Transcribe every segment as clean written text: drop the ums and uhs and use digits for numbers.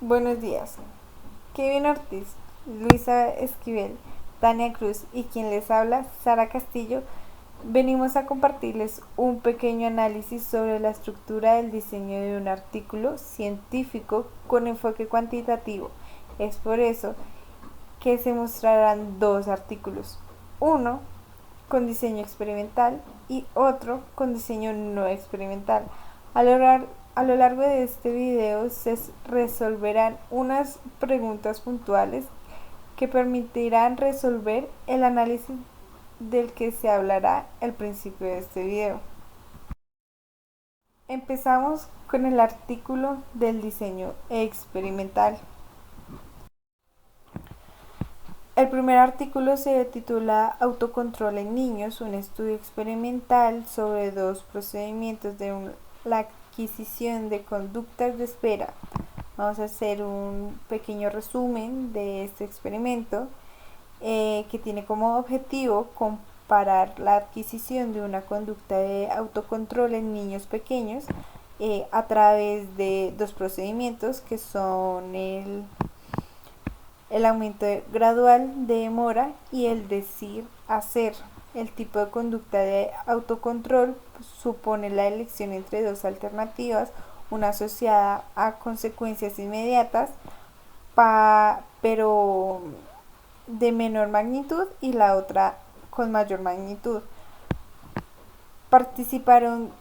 Buenos días. Kevin Ortiz, Luisa Esquivel, Tania Cruz y quien les habla, Sara Castillo, venimos a compartirles un pequeño análisis sobre la estructura del diseño de un artículo científico con enfoque cuantitativo. Es por eso que se mostrarán dos artículos, uno con diseño experimental y otro con diseño no experimental. A lo, a lo largo de este video se resolverán unas preguntas puntuales que permitirán resolver el análisis del que se hablará al principio de este video. Empezamos con el artículo del diseño experimental. El primer artículo se titula Autocontrol en niños, un estudio experimental sobre dos procedimientos de la adquisición de conductas de espera. Vamos a hacer un pequeño resumen de este experimento que tiene como objetivo comparar la adquisición de una conducta de autocontrol en niños pequeños a través de dos procedimientos que son el aumento gradual de demora y el decir hacer. El tipo de conducta de autocontrol supone la elección entre dos alternativas, una asociada a consecuencias inmediatas, pero de menor magnitud, y la otra con mayor magnitud. Participaron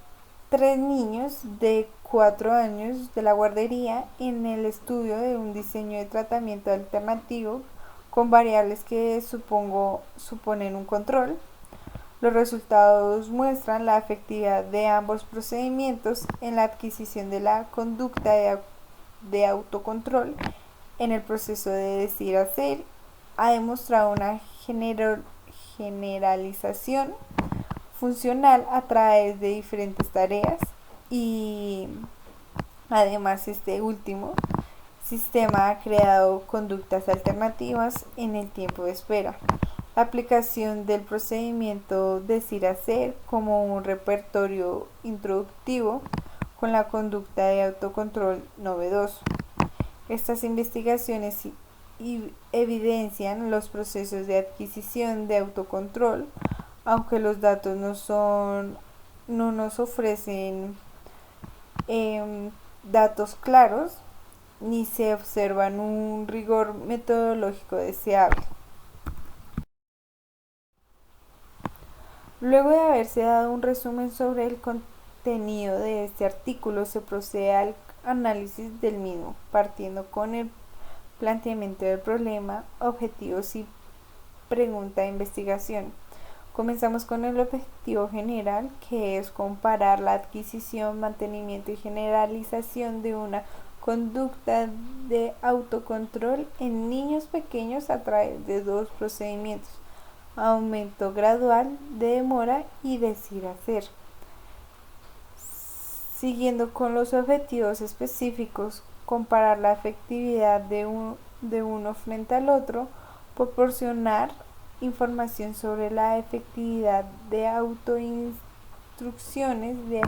3 niños de 4 años de la guardería en el estudio de un diseño de tratamiento alternativo con variables que suponen un control. Los resultados muestran la efectividad de ambos procedimientos en la adquisición de la conducta de autocontrol. En el proceso de decir hacer ha demostrado una generalización funcional a través de diferentes tareas, y además este último sistema ha creado conductas alternativas en el tiempo de espera. La aplicación del procedimiento decir hacer como un repertorio introductivo con la conducta de autocontrol novedoso. Estas investigaciones evidencian los procesos de adquisición de autocontrol, aunque los datos no nos ofrecen datos claros ni se observan un rigor metodológico deseable. Luego de haberse dado un resumen sobre el contenido de este artículo, se procede al análisis del mismo, partiendo con el planteamiento del problema, objetivos y pregunta de investigación. Comenzamos con el objetivo general, que es comparar la adquisición, mantenimiento y generalización de una conducta de autocontrol en niños pequeños a través de dos procedimientos: aumento gradual de demora y decir hacer. Siguiendo con los objetivos específicos, comparar la efectividad de uno frente al otro, proporcionar información sobre la efectividad de autoinstrucciones de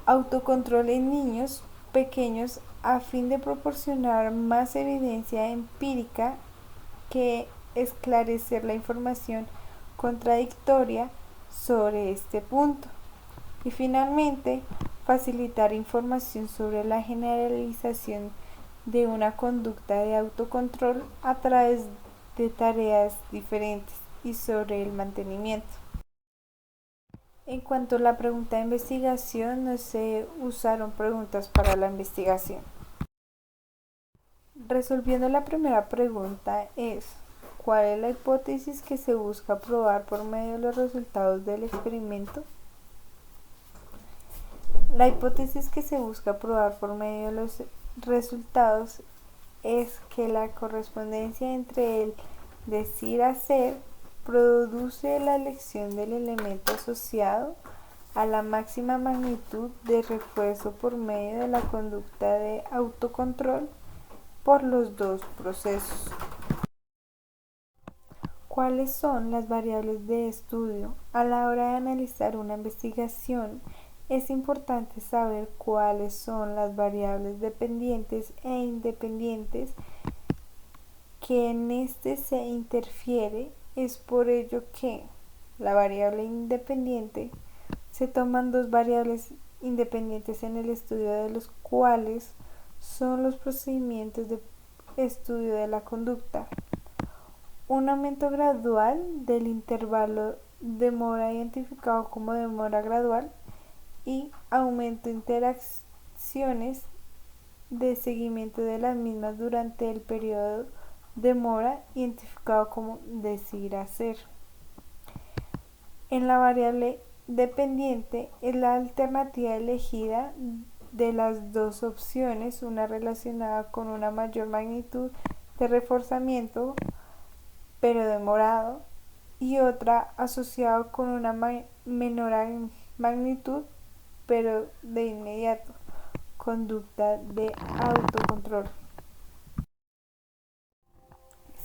autocontrol en niños pequeños a fin de proporcionar más evidencia empírica que esclarecer la información contradictoria sobre este punto. Y finalmente, facilitar información sobre la generalización de una conducta de autocontrol a través de tareas diferentes y sobre el mantenimiento. En cuanto a la pregunta de investigación, no se usaron preguntas para la investigación. Resolviendo la primera pregunta es: ¿cuál es la hipótesis que se busca probar por medio de los resultados del experimento? La hipótesis que se busca probar por medio de los resultados es que la correspondencia entre el decir hacer produce la elección del elemento asociado a la máxima magnitud de refuerzo por medio de la conducta de autocontrol por los dos procesos. ¿Cuáles son las variables de estudio a la hora de analizar una investigación Es importante saber cuáles son las variables dependientes e independientes que en este se interfiere. Es por ello que la variable independiente se toman dos variables independientes en el estudio de los cuales son los procedimientos de estudio de la conducta. Un aumento gradual del intervalo demora identificado como demora gradual y aumento de interacciones de seguimiento de las mismas durante el periodo demora identificado como decir hacer. En la variable dependiente es la alternativa elegida de las dos opciones, una relacionada con una mayor magnitud de reforzamiento pero demorado y otra asociada con una menor magnitud pero de inmediato, conducta de autocontrol.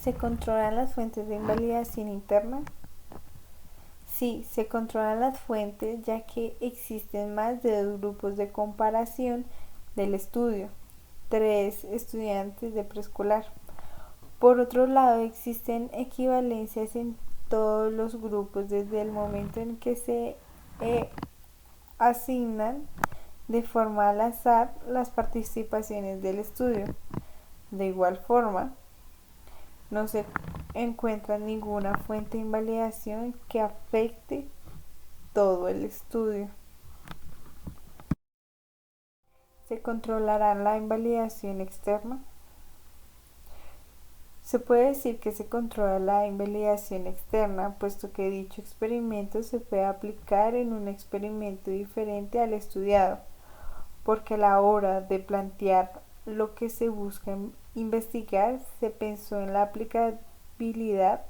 ¿Se controlan las fuentes de invalidación interna? Sí, se controlan las fuentes ya que existen más de dos grupos de comparación del estudio, 3 estudiantes de preescolar. Por otro lado, existen equivalencias en todos los grupos desde el momento en que se asignan de forma al azar las participaciones del estudio. De igual forma, no se encuentra ninguna fuente de invalidación que afecte todo el estudio. ¿Se controlará la invalidación externa? Se puede decir que se controla la invalidación externa, puesto que dicho experimento se puede aplicar en un experimento diferente al estudiado, porque a la hora de plantear lo que se busca investigar se pensó en la aplicabilidad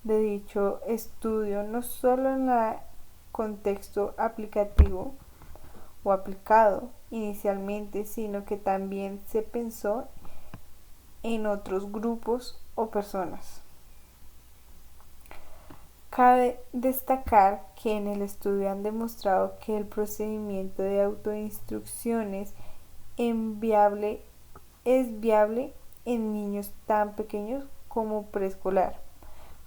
de dicho estudio no solo en el contexto aplicativo o aplicado inicialmente, sino que también se pensó en otros grupos o personas. Cabe destacar que en el estudio han demostrado que el procedimiento de autoinstrucciones es viable en niños tan pequeños como preescolar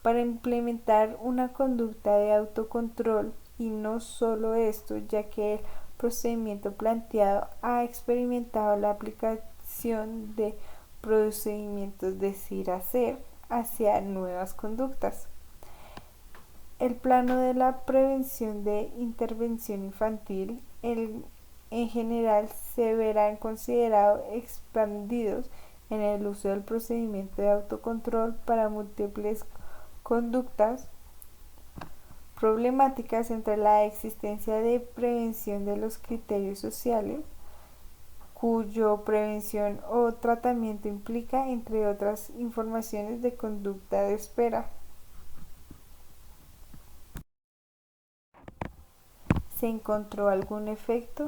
para implementar una conducta de autocontrol, y no solo esto, ya que el procedimiento planteado ha experimentado la aplicación de procedimientos decir-hacer hacia nuevas conductas. El plano de la prevención de intervención infantil en general se verán considerados expandidos en el uso del procedimiento de autocontrol para múltiples conductas problemáticas, entre la existencia de prevención de los criterios sociales, cuyo prevención o tratamiento implica, entre otras informaciones, de conducta de espera. ¿Se encontró algún efecto?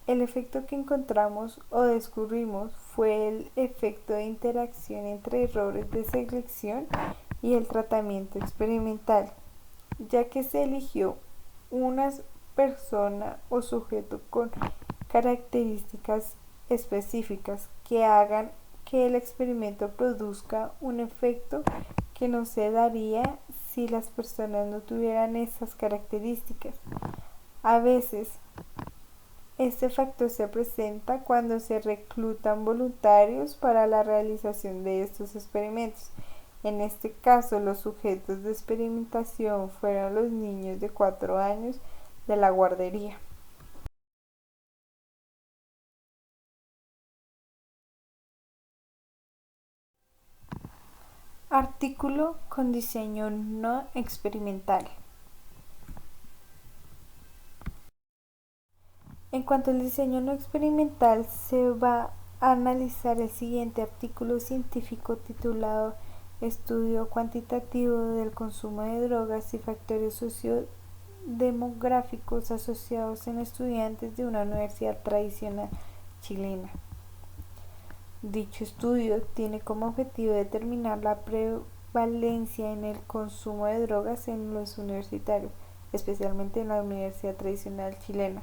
El efecto que encontramos o descubrimos fue el efecto de interacción entre errores de selección y el tratamiento experimental, ya que se eligió una persona o sujeto con características específicas que hagan que el experimento produzca un efecto que no se daría si las personas no tuvieran esas características. A veces, este factor se presenta cuando se reclutan voluntarios para la realización de estos experimentos. En este caso, los sujetos de experimentación fueron los niños de 4 años de la guardería. Artículo con diseño no experimental. En cuanto al diseño no experimental, se va a analizar el siguiente artículo científico titulado Estudio cuantitativo del consumo de drogas y factores sociodemográficos asociados en estudiantes de una universidad tradicional chilena. Dicho estudio tiene como objetivo determinar la prevalencia en el consumo de drogas en los universitarios, especialmente en la universidad tradicional chilena.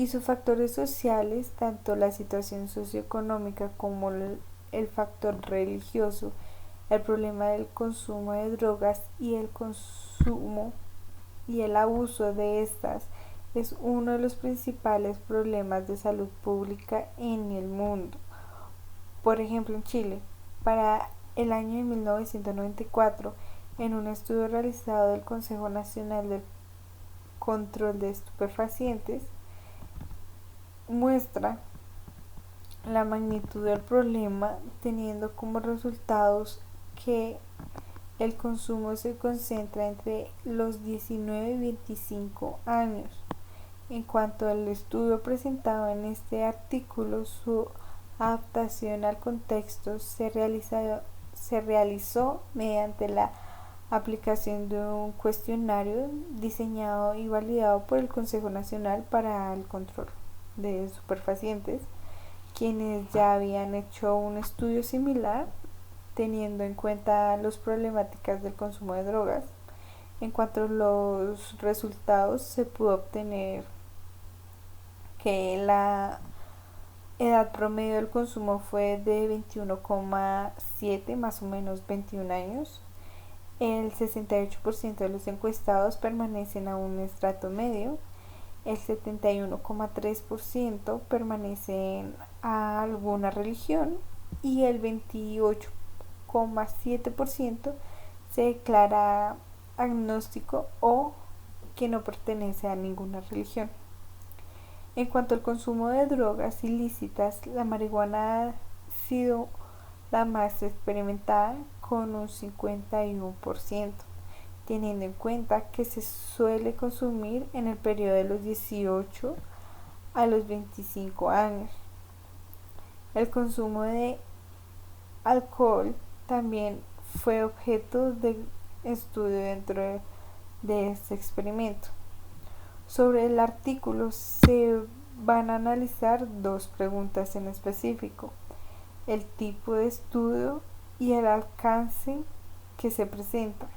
y sus factores sociales, tanto la situación socioeconómica como el factor religioso, el problema del consumo de drogas y el consumo y el abuso de estas es uno de los principales problemas de salud pública en el mundo. Por ejemplo, en Chile, para el año de 1994, en un estudio realizado del Consejo Nacional de Control de Estupefacientes, muestra la magnitud del problema, teniendo como resultados que el consumo se concentra entre los 19 y 25 años. En cuanto al estudio presentado en este artículo, su adaptación al contexto se realizó mediante la aplicación de un cuestionario diseñado y validado por el Consejo Nacional para el Control de Estupefacientes, quienes ya habían hecho un estudio similar teniendo en cuenta las problemáticas del consumo de drogas. En cuanto a los resultados, se pudo obtener que la edad promedio del consumo fue de 21,7, más o menos 21 años. El 68% de los encuestados permanecen a un estrato medio, el 71,3% permanecen a alguna religión y el 28,7% se declara agnóstico o que no pertenece a ninguna religión. En cuanto al consumo de drogas ilícitas, la marihuana ha sido la más experimentada con un 51%, teniendo en cuenta que se suele consumir en el periodo de los 18 a los 25 años. El consumo de alcohol también fue objeto de estudio dentro de este experimento. Sobre el artículo se van a analizar dos preguntas en específico: el tipo de estudio y el alcance que se presenta.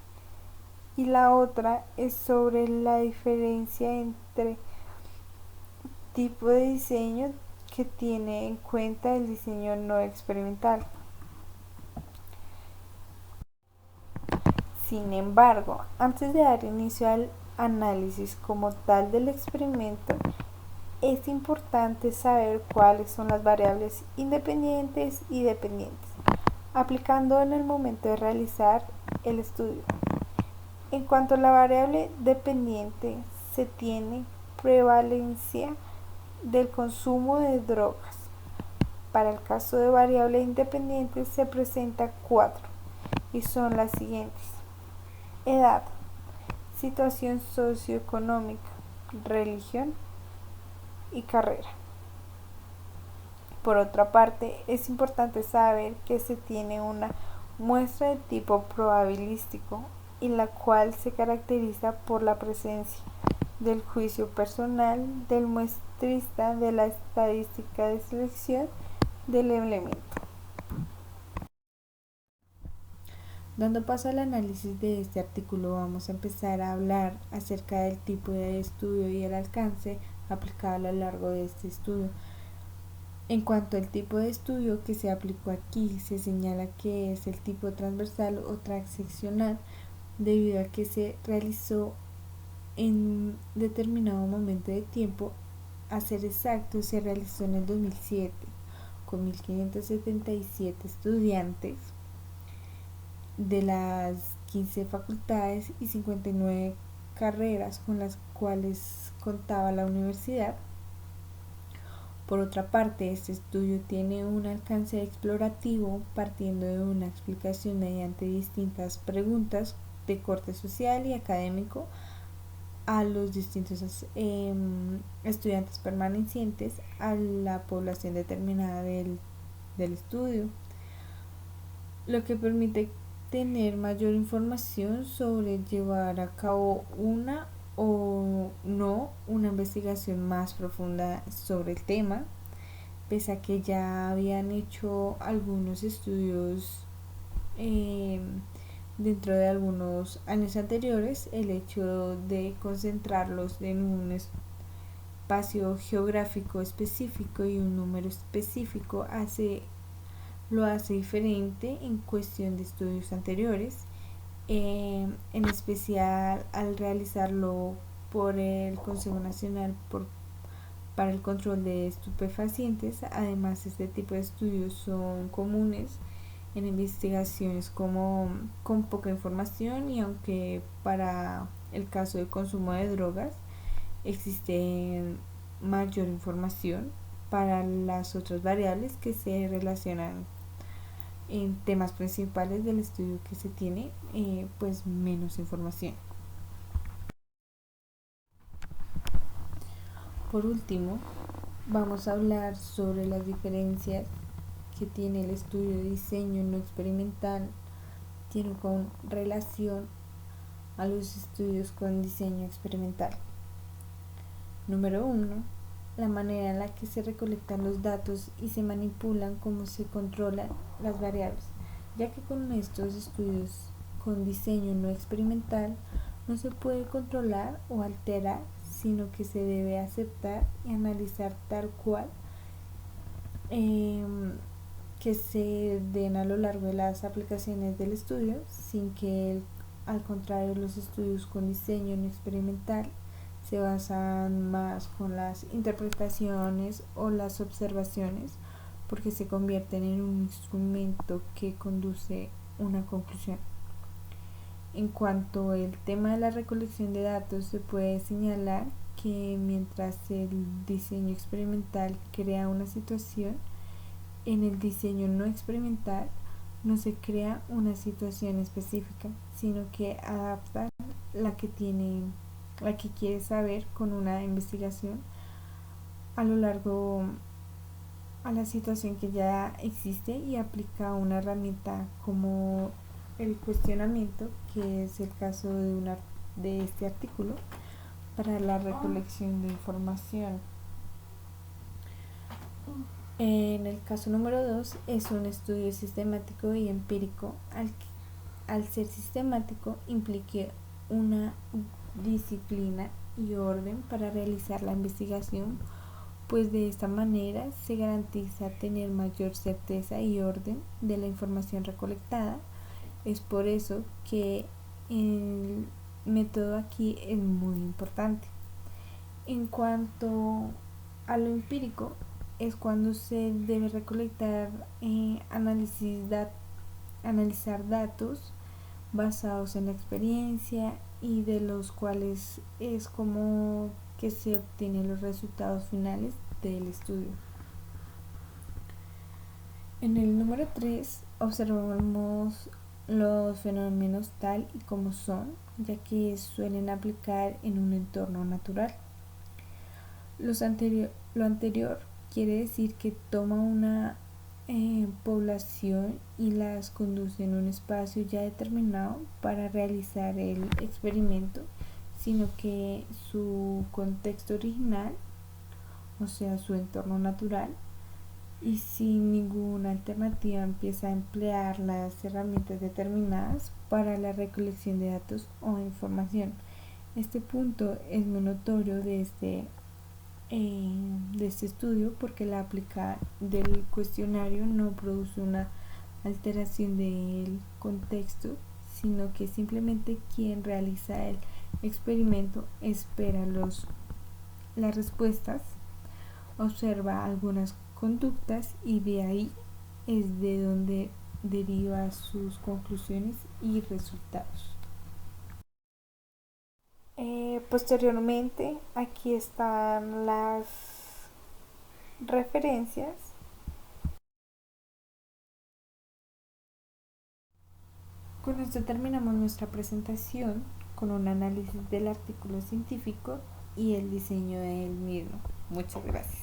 Y la otra es sobre la diferencia entre tipo de diseño que tiene en cuenta el diseño no experimental. Sin embargo, antes de dar inicio al análisis como tal del experimento, es importante saber cuáles son las variables independientes y dependientes, aplicando en el momento de realizar el estudio. En cuanto a la variable dependiente, se tiene prevalencia del consumo de drogas. Para el caso de variable independiente se presenta 4 y son las siguientes: edad, situación socioeconómica, religión y carrera. Por otra parte, es importante saber que se tiene una muestra de tipo probabilístico, y la cual se caracteriza por la presencia del juicio personal del muestrista de la estadística de selección del elemento. Dando paso al análisis de este artículo, vamos a empezar a hablar acerca del tipo de estudio y el alcance aplicado a lo largo de este estudio. En cuanto al tipo de estudio que se aplicó aquí, se señala que es el tipo transversal o transeccional, debido a que se realizó en un determinado momento de tiempo. A ser exacto, se realizó en el 2007 con 1577 estudiantes de las 15 facultades y 59 carreras con las cuales contaba la universidad. Por otra parte, este estudio tiene un alcance explorativo partiendo de una explicación mediante distintas preguntas de corte social y académico a los distintos estudiantes permanecientes a la población determinada del estudio, lo que permite tener mayor información sobre llevar a cabo una o no una investigación más profunda sobre el tema, pese a que ya habían hecho algunos estudios dentro de algunos años anteriores. El hecho de concentrarlos espacio geográfico específico y un número específico lo hace diferente en cuestión de estudios anteriores, en especial al realizarlo por el Consejo Nacional para el Control de Estupefacientes. Además, este tipo de estudios son comunes en investigaciones con poca información, y aunque para el caso del consumo de drogas existe mayor información, para las otras variables que se relacionan en temas principales del estudio que se tiene, pues menos información. Por último, vamos a hablar sobre las diferencias que tiene el estudio de diseño no experimental tiene con relación a los estudios con diseño experimental. Número 1. La manera en la que se recolectan los datos y se manipulan, cómo se controlan las variables, ya que con estos estudios con diseño no experimental no se puede controlar o alterar, sino que se debe aceptar y analizar tal cual que se den a lo largo de las aplicaciones del estudio, sin que al contrario los estudios con diseño no experimental se basan más con las interpretaciones o las observaciones, porque se convierten en un instrumento que conduce a una conclusión. En cuanto al tema de la recolección de datos, se puede señalar que mientras el diseño experimental crea una situación, en el diseño no experimental no se crea una situación específica, sino que adapta la que quiere saber con una investigación a lo largo a la situación que ya existe, y aplica una herramienta como el cuestionamiento, que es el caso de este artículo, para la recolección de información. En el caso número 2 es un estudio sistemático y empírico. Al ser sistemático implica una disciplina y orden para realizar la investigación, pues de esta manera se garantiza tener mayor certeza y orden de la información recolectada. Es por eso que el método aquí es muy importante. En cuanto a lo empírico, es cuando se debe recolectar, analizar datos basados en la experiencia, y de los cuales es como que se obtienen los resultados finales del estudio. En el número 3 observamos los fenómenos tal y como son, ya que suelen aplicar en un entorno natural. Lo anterior quiere decir que toma una población y las conduce en un espacio ya determinado para realizar el experimento, sino que su contexto original, o sea, su entorno natural, y sin ninguna alternativa empieza a emplear las herramientas determinadas para la recolección de datos o información. Este punto es muy notorio de este estudio, porque la aplica del cuestionario no produce una alteración del contexto, sino que simplemente quien realiza el experimento espera las respuestas, observa algunas conductas, y de ahí es de donde deriva sus conclusiones y resultados. Posteriormente, aquí están las referencias. Con esto terminamos nuestra presentación con un análisis del artículo científico y el diseño del mismo. Muchas gracias.